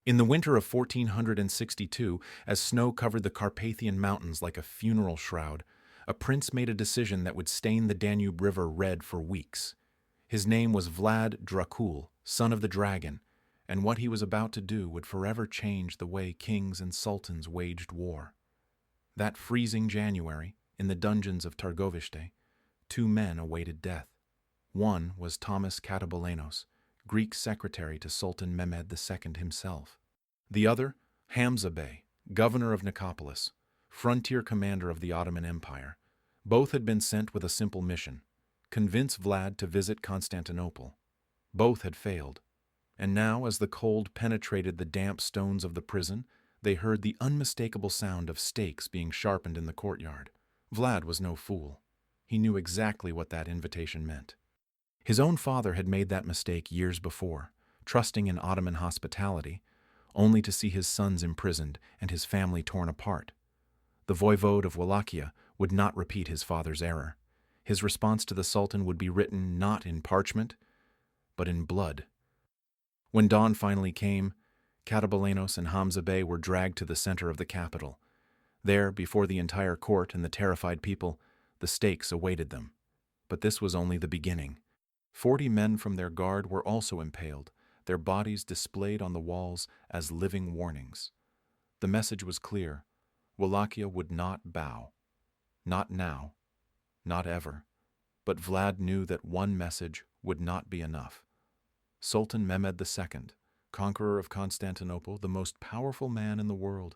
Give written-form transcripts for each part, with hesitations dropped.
In the winter of 1462, as snow covered the Carpathian Mountains like a funeral shroud, a prince made a decision that would stain the Danube River red for weeks. His name was Vlad Dracul, son of the dragon, and what he was about to do would forever change the way kings and sultans waged war. That freezing January, in the dungeons of Târgoviște, two men awaited death. One was Thomas Katabolanos, Greek secretary to Sultan Mehmed II himself. The other, Hamza Bey, governor of Nicopolis, frontier commander of the Ottoman Empire. Both had been sent with a simple mission: convince Vlad to visit Constantinople. Both had failed, and now, as the cold penetrated the damp stones of the prison, they heard the unmistakable sound of stakes being sharpened in the courtyard. Vlad was no fool. He knew exactly what that invitation meant. His own father had made that mistake years before, trusting in Ottoman hospitality, only to see his sons imprisoned and his family torn apart. The voivode of Wallachia would not repeat his father's error. His response to the Sultan would be written not in parchment, but in blood. When dawn finally came, Katabolanos and Hamza Bey were dragged to the center of the capital. There, before the entire court and the terrified people, the stakes awaited them. But this was only the beginning. 40 men from their guard were also impaled, their bodies displayed on the walls as living warnings. The message was clear: Wallachia would not bow. Not now, not ever. But Vlad knew that one message would not be enough. Sultan Mehmed II, conqueror of Constantinople, the most powerful man in the world,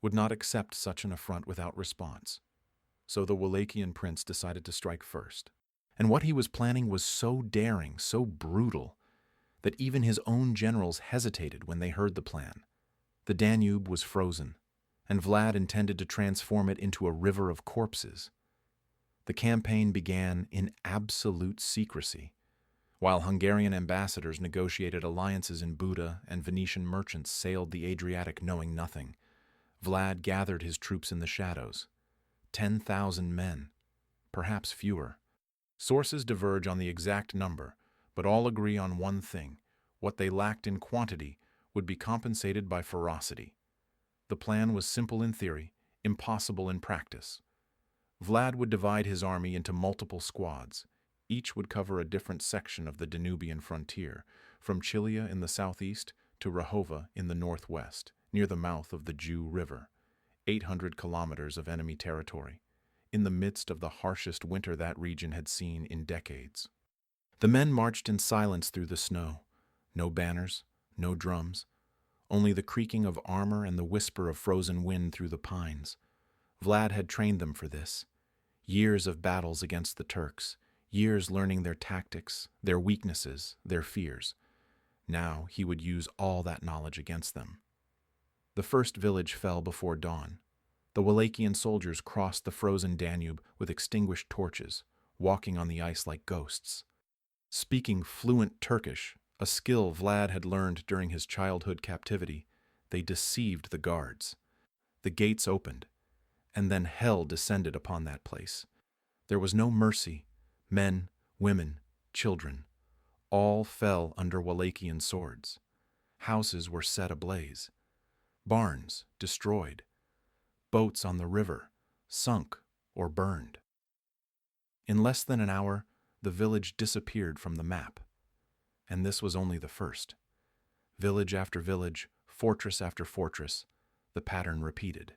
would not accept such an affront without response. So the Wallachian prince decided to strike first. And what he was planning was so daring, so brutal, that even his own generals hesitated when they heard the plan. The Danube was frozen, and Vlad intended to transform it into a river of corpses. The campaign began in absolute secrecy. While Hungarian ambassadors negotiated alliances in Buda and Venetian merchants sailed the Adriatic knowing nothing, Vlad gathered his troops in the shadows. 10,000 men, perhaps fewer. Sources diverge on the exact number, but all agree on one thing: what they lacked in quantity would be compensated by ferocity. The plan was simple in theory, impossible in practice. Vlad would divide his army into multiple squads. Each would cover a different section of the Danubian frontier, from Chilia in the southeast to Rahova in the northwest, near the mouth of the Jew River. 800 kilometers of enemy territory, in the midst of the harshest winter that region had seen in decades. The men marched in silence through the snow. No banners, no drums, only the creaking of armor and the whisper of frozen wind through the pines. Vlad had trained them for this. Years of battles against the Turks, years learning their tactics, their weaknesses, their fears. Now he would use all that knowledge against them. The first village fell before dawn. The Wallachian soldiers crossed the frozen Danube with extinguished torches, walking on the ice like ghosts. Speaking fluent Turkish, a skill Vlad had learned during his childhood captivity, they deceived the guards. The gates opened, and then hell descended upon that place. There was no mercy. Men, women, children, all fell under Wallachian swords. Houses were set ablaze. Barns destroyed. Boats on the river sunk or burned. In less than an hour, the village disappeared from the map. And this was only the first. Village after village, fortress after fortress, the pattern repeated.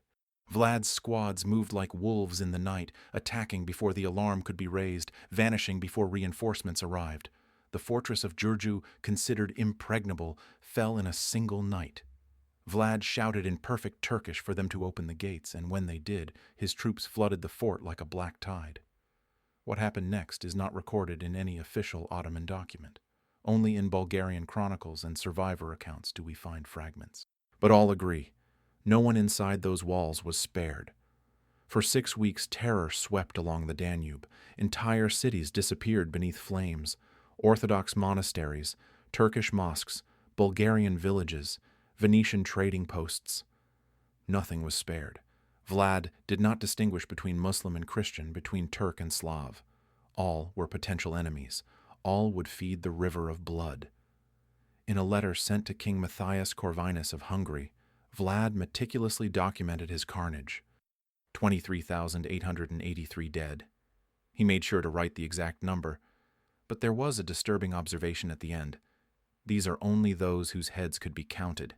Vlad's squads moved like wolves in the night, attacking before the alarm could be raised, vanishing before reinforcements arrived. The fortress of Giurgiu, considered impregnable, fell in a single night. Vlad shouted in perfect Turkish for them to open the gates, and when they did, his troops flooded the fort like a black tide. What happened next is not recorded in any official Ottoman document. Only in Bulgarian chronicles and survivor accounts do we find fragments. But all agree, no one inside those walls was spared. For 6 weeks, terror swept along the Danube. Entire cities disappeared beneath flames. Orthodox monasteries, Turkish mosques, Bulgarian villages, Venetian trading posts. Nothing was spared. Vlad did not distinguish between Muslim and Christian, between Turk and Slav. All were potential enemies. All would feed the river of blood. In a letter sent to King Matthias Corvinus of Hungary, Vlad meticulously documented his carnage. 23,883 dead. He made sure to write the exact number, but there was a disturbing observation at the end. These are only those whose heads could be counted.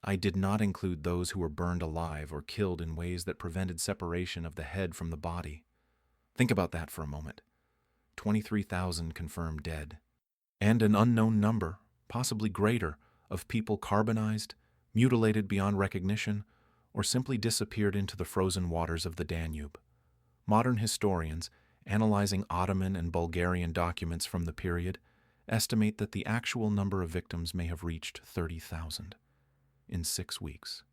I did not include those who were burned alive or killed in ways that prevented separation of the head from the body. Think about that for a moment. 23,000 confirmed dead. And an unknown number, possibly greater, of people carbonized, mutilated beyond recognition, or simply disappeared into the frozen waters of the Danube. Modern historians, analyzing Ottoman and Bulgarian documents from the period, estimate that the actual number of victims may have reached 30,000 in 6 weeks.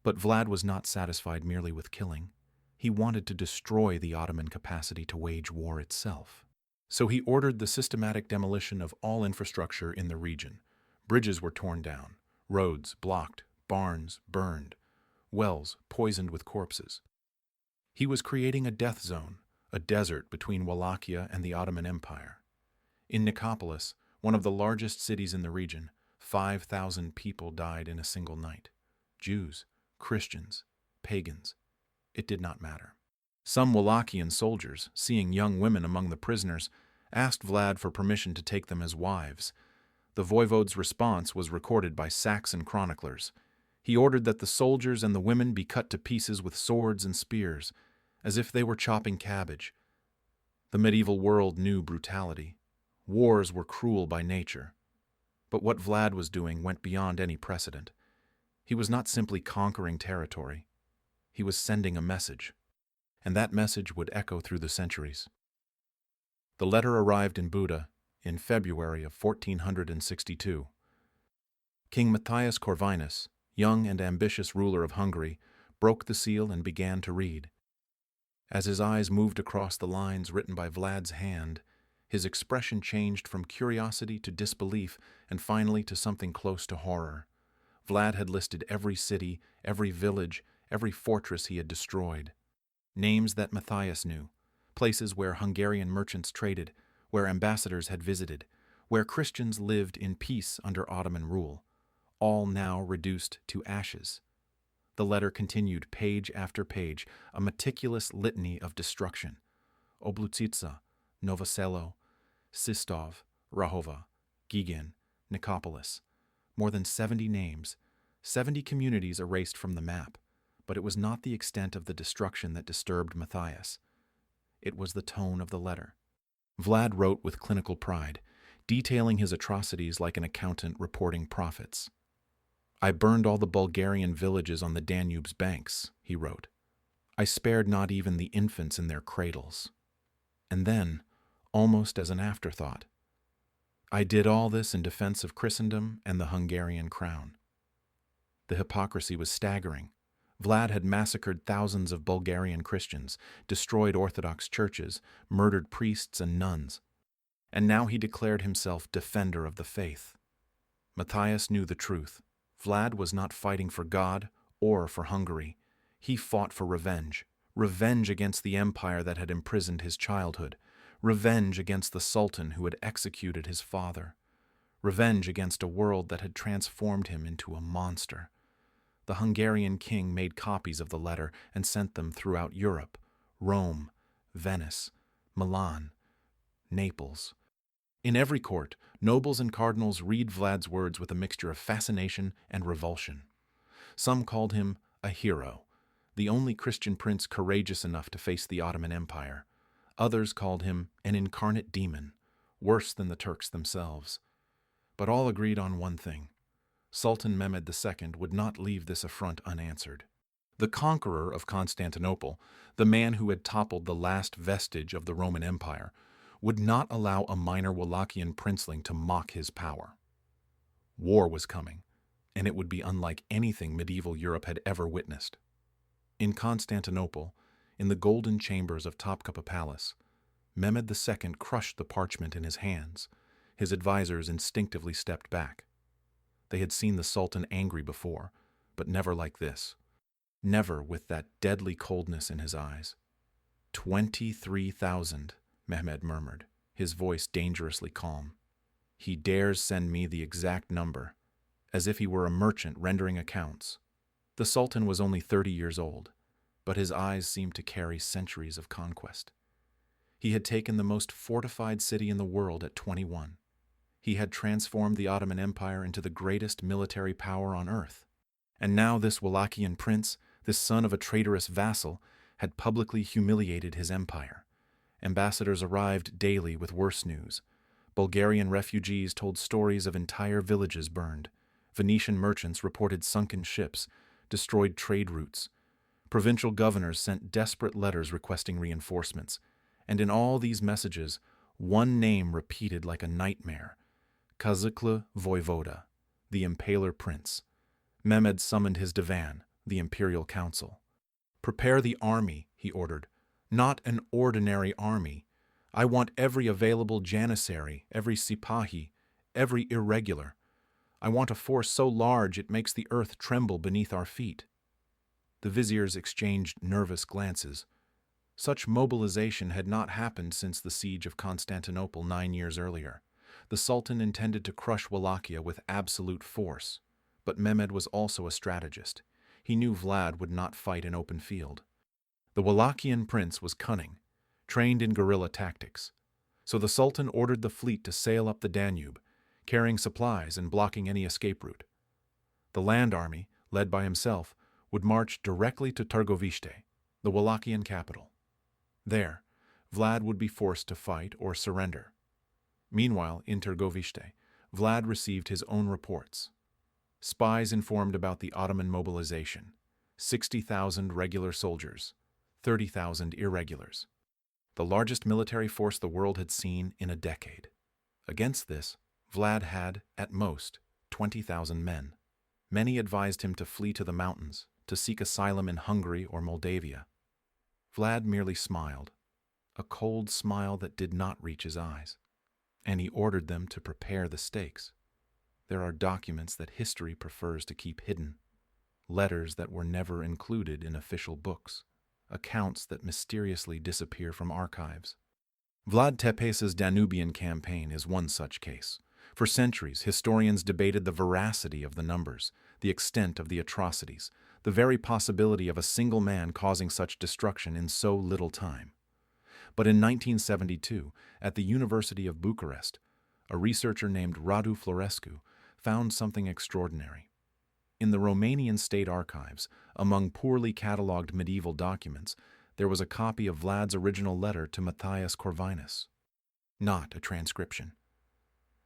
But Vlad was not satisfied merely with killing. He wanted to destroy the Ottoman capacity to wage war itself. So he ordered the systematic demolition of all infrastructure in the region. Bridges were torn down, roads blocked, barns burned, wells poisoned with corpses. He was creating a death zone, a desert between Wallachia and the Ottoman Empire. In Nicopolis, one of the largest cities in the region, 5,000 people died in a single night. Jews, Christians, pagans. It did not matter. Some Wallachian soldiers, seeing young women among the prisoners, asked Vlad for permission to take them as wives. The voivode's response was recorded by Saxon chroniclers. He ordered that the soldiers and the women be cut to pieces with swords and spears, as if they were chopping cabbage. The medieval world knew brutality. Wars were cruel by nature. But what Vlad was doing went beyond any precedent. He was not simply conquering territory. He was sending a message. And that message would echo through the centuries. The letter arrived in Buda in February of 1462. King Matthias Corvinus, young and ambitious ruler of Hungary, broke the seal and began to read. As his eyes moved across the lines written by Vlad's hand, his expression changed from curiosity to disbelief and finally to something close to horror. Vlad had listed every city, every village, every fortress he had destroyed. Names that Matthias knew, places where Hungarian merchants traded, where ambassadors had visited, where Christians lived in peace under Ottoman rule, all now reduced to ashes. The letter continued page after page, a meticulous litany of destruction. Oblucica, Novoselo, Sistov, Rahova, Gigin, Nicopolis. More than 70 names, 70 communities erased from the map. But it was not the extent of the destruction that disturbed Matthias. It was the tone of the letter. Vlad wrote with clinical pride, detailing his atrocities like an accountant reporting profits. I burned all the Bulgarian villages on the Danube's banks, he wrote. I spared not even the infants in their cradles. And then, almost as an afterthought, I did all this in defense of Christendom and the Hungarian crown. The hypocrisy was staggering. Vlad had massacred thousands of Bulgarian Christians, destroyed Orthodox churches, murdered priests and nuns. And now he declared himself defender of the faith. Matthias knew the truth. Vlad was not fighting for God or for Hungary. He fought for revenge. Revenge against the empire that had imprisoned his childhood. Revenge against the Sultan who had executed his father. Revenge against a world that had transformed him into a monster. The Hungarian king made copies of the letter and sent them throughout Europe, Rome, Venice, Milan, Naples. In every court, nobles and cardinals read Vlad's words with a mixture of fascination and revulsion. Some called him a hero, the only Christian prince courageous enough to face the Ottoman Empire. Others called him an incarnate demon, worse than the Turks themselves. But all agreed on one thing. Sultan Mehmed II would not leave this affront unanswered. The conqueror of Constantinople, the man who had toppled the last vestige of the Roman Empire, would not allow a minor Wallachian princeling to mock his power. War was coming, and it would be unlike anything medieval Europe had ever witnessed. In Constantinople, in the golden chambers of Topkapi Palace, Mehmed II crushed the parchment in his hands. His advisors instinctively stepped back. They had seen the Sultan angry before, but never like this. Never with that deadly coldness in his eyes. 23,000, Mehmed murmured, his voice dangerously calm. He dares send me the exact number, as if he were a merchant rendering accounts. The Sultan was only 30 years old, but his eyes seemed to carry centuries of conquest. He had taken the most fortified city in the world at 21. He had transformed the Ottoman Empire into the greatest military power on earth. And now this Wallachian prince, this son of a traitorous vassal, had publicly humiliated his empire. Ambassadors arrived daily with worse news. Bulgarian refugees told stories of entire villages burned. Venetian merchants reported sunken ships, destroyed trade routes. Provincial governors sent desperate letters requesting reinforcements. And in all these messages, one name repeated like a nightmare: Kazaklı Voivoda, the Impaler Prince. Mehmed summoned his divan, the imperial council. "Prepare the army," he ordered. "Not an ordinary army. I want every available janissary, every sipahi, every irregular. I want a force so large it makes the earth tremble beneath our feet." The viziers exchanged nervous glances. Such mobilization had not happened since the siege of Constantinople 9 years earlier. The Sultan intended to crush Wallachia with absolute force, but Mehmed was also a strategist. He knew Vlad would not fight in open field. The Wallachian prince was cunning, trained in guerrilla tactics. So the Sultan ordered the fleet to sail up the Danube, carrying supplies and blocking any escape route. The land army, led by himself, would march directly to Târgoviște, the Wallachian capital. There, Vlad would be forced to fight or surrender. Meanwhile, in Târgoviște, Vlad received his own reports. Spies informed about the Ottoman mobilization: 60,000 regular soldiers, 30,000 irregulars. The largest military force the world had seen in a decade. Against this, Vlad had, at most, 20,000 men. Many advised him to flee to the mountains, to seek asylum in Hungary or Moldavia. Vlad merely smiled, a cold smile that did not reach his eyes, and he ordered them to prepare the stakes. There are documents that history prefers to keep hidden, letters that were never included in official books, accounts that mysteriously disappear from archives. Vlad Tepes' Danubian Campaign is one such case. For centuries, historians debated the veracity of the numbers, the extent of the atrocities, the very possibility of a single man causing such destruction in so little time. But in 1972, at the University of Bucharest, a researcher named Radu Florescu found something extraordinary. In the Romanian state archives, among poorly catalogued medieval documents, there was a copy of Vlad's original letter to Matthias Corvinus. Not a transcription.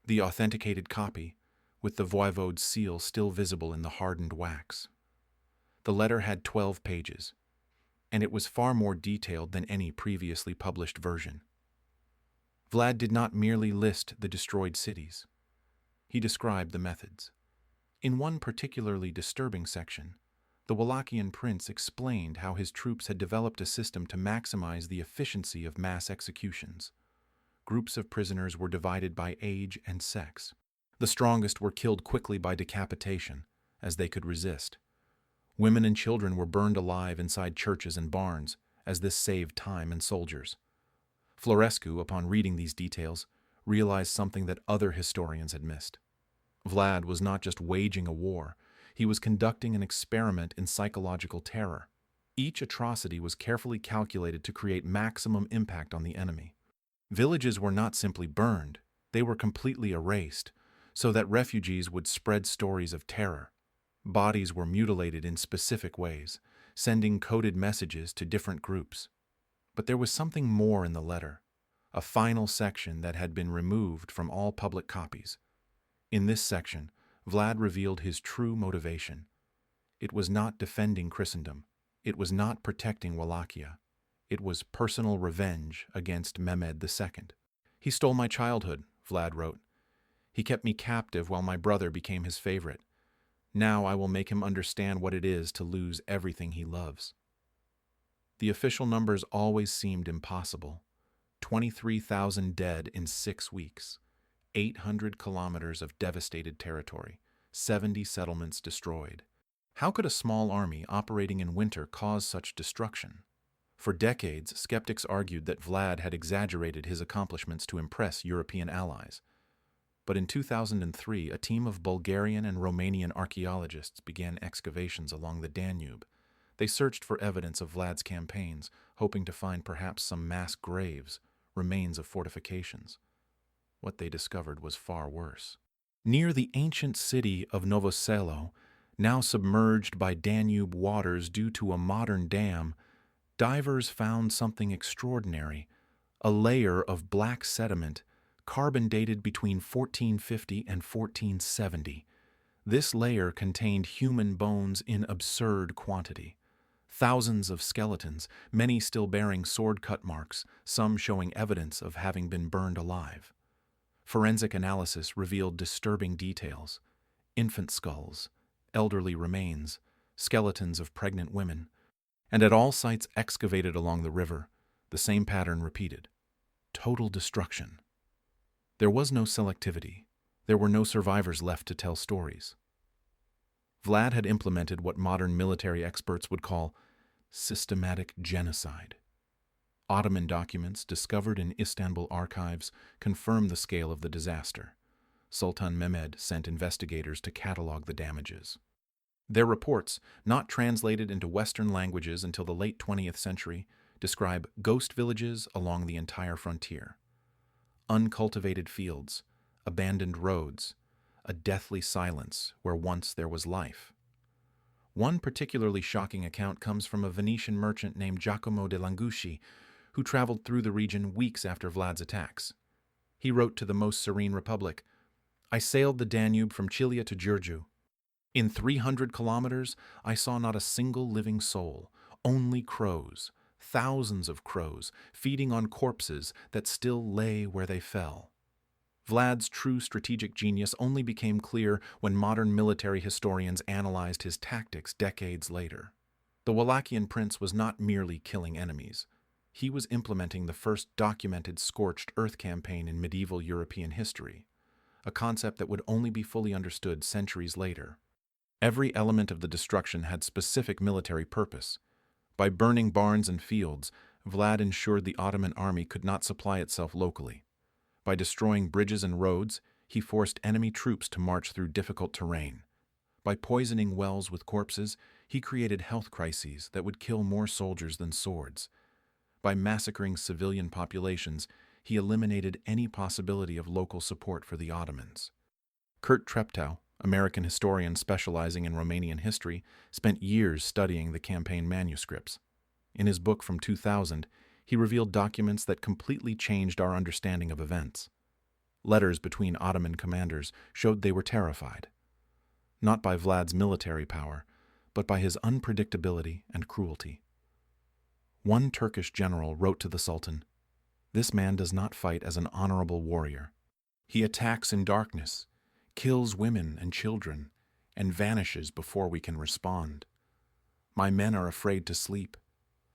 The authenticated copy, with the voivode's seal still visible in the hardened wax. The letter had 12 pages, and it was far more detailed than any previously published version. Vlad did not merely list the destroyed cities. He described the methods. In one particularly disturbing section, the Wallachian prince explained how his troops had developed a system to maximize the efficiency of mass executions. Groups of prisoners were divided by age and sex. The strongest were killed quickly by decapitation, as they could resist. Women and children were burned alive inside churches and barns, as this saved time and soldiers. Florescu, upon reading these details, realized something that other historians had missed. Vlad was not just waging a war, he was conducting an experiment in psychological terror. Each atrocity was carefully calculated to create maximum impact on the enemy. Villages were not simply burned, they were completely erased, so that refugees would spread stories of terror. Bodies were mutilated in specific ways, sending coded messages to different groups. But there was something more in the letter, a final section that had been removed from all public copies. In this section, Vlad revealed his true motivation. It was not defending Christendom. It was not protecting Wallachia. It was personal revenge against Mehmed II. "He stole my childhood," Vlad wrote. "He kept me captive while my brother became his favorite. Now I will make him understand what it is to lose everything he loves." The official numbers always seemed impossible. 23,000 dead in 6 weeks, 800 kilometers of devastated territory, 70 settlements destroyed. How could a small army operating in winter cause such destruction? For decades, skeptics argued that Vlad had exaggerated his accomplishments to impress European allies. But in 2003, a team of Bulgarian and Romanian archaeologists began excavations along the Danube. They searched for evidence of Vlad's campaigns, hoping to find perhaps some mass graves, remains of fortifications. What they discovered was far worse. Near the ancient city of Novoselo, now submerged by Danube waters due to a modern dam, divers found something extraordinary: a layer of black sediment, carbon dated between 1450 and 1470. This layer contained human bones in absurd quantity. Thousands of skeletons, many still bearing sword cut marks, some showing evidence of having been burned alive. Forensic analysis revealed disturbing details: infant skulls, elderly remains, skeletons of pregnant women, and at all sites excavated along the river, the same pattern repeated: total destruction. There was no selectivity. There were no survivors left to tell stories. Vlad had implemented what modern military experts would call systematic genocide. Ottoman documents discovered in Istanbul archives confirm the scale of the disaster. Sultan Mehmed sent investigators to catalog the damages. Their reports, not translated into Western languages until the late 20th century, describe ghost villages along the entire frontier. Uncultivated fields, abandoned roads, a deathly silence where once there was life. One particularly shocking account comes from a Venetian merchant named Giacomo de Langucci, who traveled through the region weeks after Vlad's attacks. He wrote to the Most Serene Republic, "I sailed the Danube from Chilia to Giurgiu. In 300 kilometers, I saw not a single living soul, only crows, thousands of crows, feeding on corpses that still lay where they fell." Vlad's true strategic genius only became clear when modern military historians analyzed his tactics decades later. The Wallachian prince was not merely killing enemies. He was implementing the first documented scorched earth campaign in medieval European history, a concept that would only be fully understood centuries later. Every element of the destruction had specific military purpose. By burning barns and fields, Vlad ensured the Ottoman army could not supply itself locally. By destroying bridges and roads, he forced enemy troops to march through difficult terrain. By poisoning wells with corpses, he created health crises that would kill more soldiers than swords. By massacring civilian populations, he eliminated any possibility of local support for the Ottomans. Kurt Treptow, American historian specializing in Romanian history, spent years studying the campaign manuscripts. In his book from 2000, he revealed documents that completely changed our understanding of events. Letters between Ottoman commanders showed they were terrified, not by Vlad's military power, but by his unpredictability and cruelty. One Turkish general wrote to the Sultan, "This man does not fight as an honorable warrior. He attacks in darkness, kills women and children, and vanishes before we can respond. My men are afraid to sleep.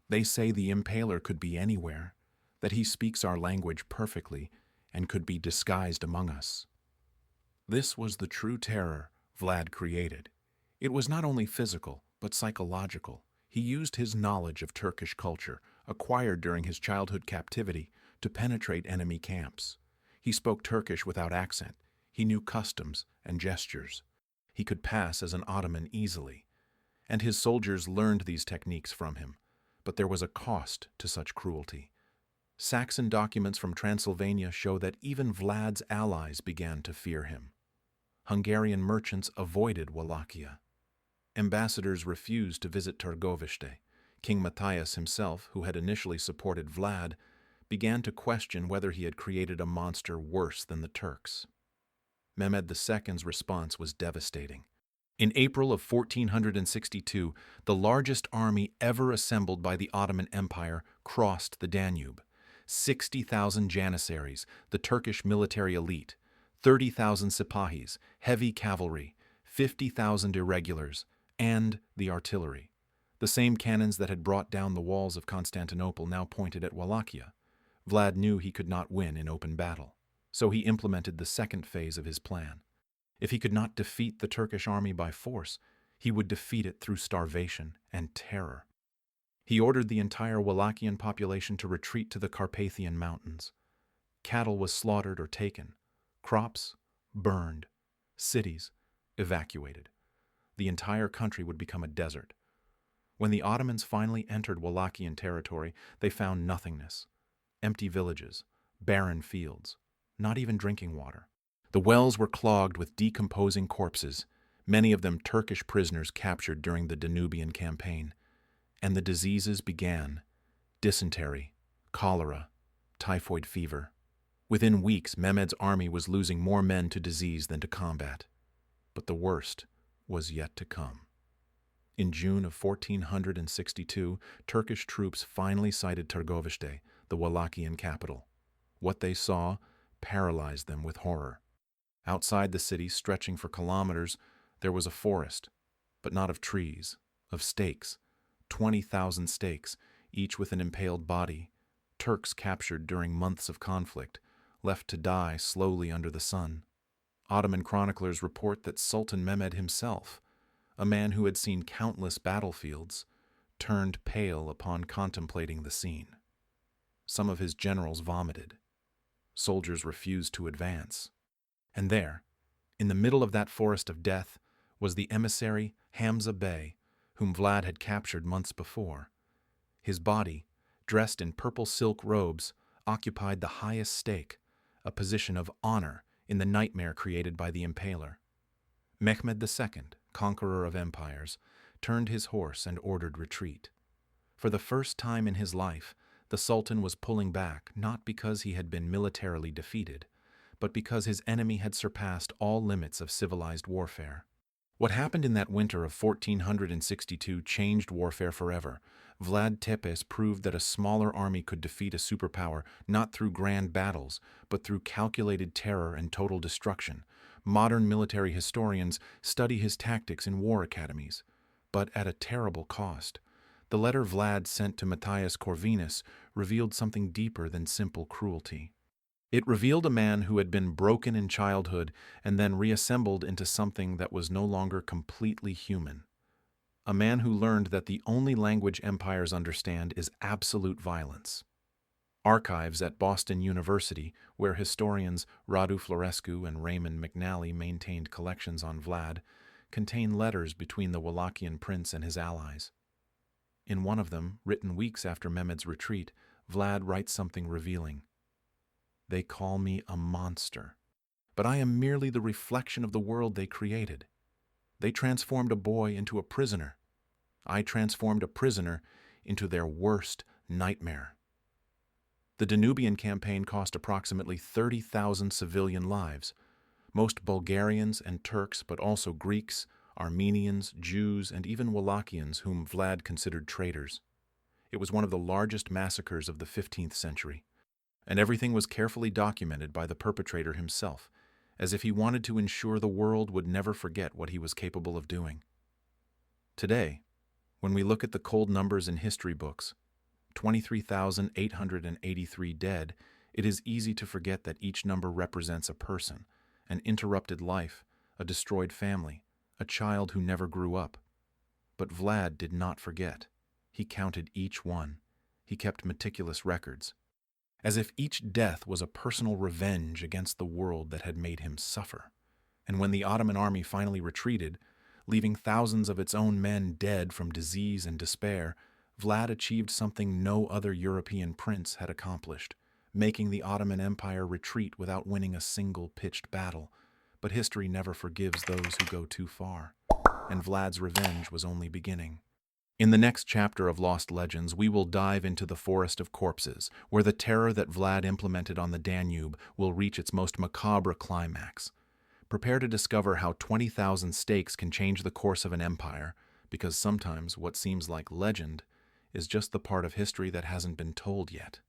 They say the impaler could be anywhere, that he speaks our language perfectly and could be disguised among us." This was the true terror Vlad created. It was not only physical, but psychological. He used his knowledge of Turkish culture, acquired during his childhood captivity, to penetrate enemy camps. He spoke Turkish without accent. He knew customs and gestures. He could pass as an Ottoman easily. And his soldiers learned these techniques from him. But there was a cost to such cruelty. Saxon documents from Transylvania show that even Vlad's allies began to fear him. Hungarian merchants avoided Wallachia. Ambassadors refused to visit Târgoviște. King Matthias himself, who had initially supported Vlad, began to question whether he had created a monster worse than the Turks. Mehmed II's response was devastating. In April of 1462, the largest army ever assembled by the Ottoman Empire crossed the Danube. 60,000 janissaries, the Turkish military elite, 30,000 sipahis, heavy cavalry, 50,000 irregulars, and the artillery. The same cannons that had brought down the walls of Constantinople now pointed at Wallachia. Vlad knew he could not win in open battle, so he implemented the second phase of his plan. If he could not defeat the Turkish army by force, he would defeat it through starvation and terror. He ordered the entire Wallachian population to retreat to the Carpathian Mountains. Cattle was slaughtered or taken. Crops, burned, cities evacuated. The entire country would become a desert. When the Ottomans finally entered Wallachian territory, they found nothingness. Empty villages, barren fields, not even drinking water. The wells were clogged with decomposing corpses, many of them Turkish prisoners captured during the Danubian Campaign. And the diseases began: dysentery, cholera, typhoid fever. Within weeks, Mehmed's army was losing more men to disease than to combat. But the worst was yet to come. In June of 1462, Turkish troops finally sighted Târgoviște, the Wallachian capital. What they saw paralyzed them with horror. Outside the city, stretching for kilometers, there was a forest, but not of trees, of stakes. 20,000 stakes, each with an impaled body, Turks captured during months of conflict, left to die slowly under the sun. Ottoman chroniclers report that Sultan Mehmed himself, a man who had seen countless battlefields, turned pale upon contemplating the scene. Some of his generals vomited. Soldiers refused to advance. And there, in the middle of that forest of death, was the emissary Hamza Bey, whom Vlad had captured months before. His body, dressed in purple silk robes, occupied the highest stake, a position of honor in the nightmare created by the impaler. Mehmed II, conqueror of empires, turned his horse and ordered retreat. For the first time in his life, the Sultan was pulling back, not because he had been militarily defeated, but because his enemy had surpassed all limits of civilized warfare. What happened in that winter of 1462 changed warfare forever. Vlad Tepes proved that a smaller army could defeat a superpower not through grand battles, but through calculated terror and total destruction. Modern military historians study his tactics in war academies, but at a terrible cost. The letter Vlad sent to Matthias Corvinus revealed something deeper than simple cruelty. It revealed a man who had been broken in childhood and then reassembled into something that was no longer completely human. A man who learned that the only language empires understand is absolute violence. Archives at Boston University, where historians Radu Florescu and Raymond McNally maintained collections on Vlad, contain letters between the Wallachian prince and his allies. In one of them, written weeks after Mehmed's retreat, Vlad writes something revealing. "They call me a monster, but I am merely the reflection of the world they created. They transformed a boy into a prisoner. I transformed a prisoner into their worst nightmare." The Danubian Campaign cost approximately 30,000 civilian lives, most Bulgarians and Turks, but also Greeks, Armenians, Jews, and even Wallachians whom Vlad considered traitors. It was one of the largest massacres of the 15th century. And everything was carefully documented by the perpetrator himself, as if he wanted to ensure the world would never forget what he was capable of doing. Today, when we look at the cold numbers in history books, 23,883 dead, it is easy to forget that each number represents a person, an interrupted life, a destroyed family, a child who never grew up. But Vlad did not forget. He counted each one. He kept meticulous records, as if each death was a personal revenge against the world that had made him suffer. And when the Ottoman army finally retreated, leaving thousands of its own men dead from disease and despair, Vlad achieved something no other European prince had accomplished, making the Ottoman Empire retreat without winning a single pitched battle. But history never forgives those who go too far, and Vlad's revenge was only beginning. In the next chapter of Lost Legends, we will dive into the Forest of Corpses, where the terror that Vlad implemented on the Danube will reach its most macabre climax. Prepare to discover how 20,000 stakes can change the course of an empire, because sometimes what seems like legend is just the part of history that hasn't been told yet.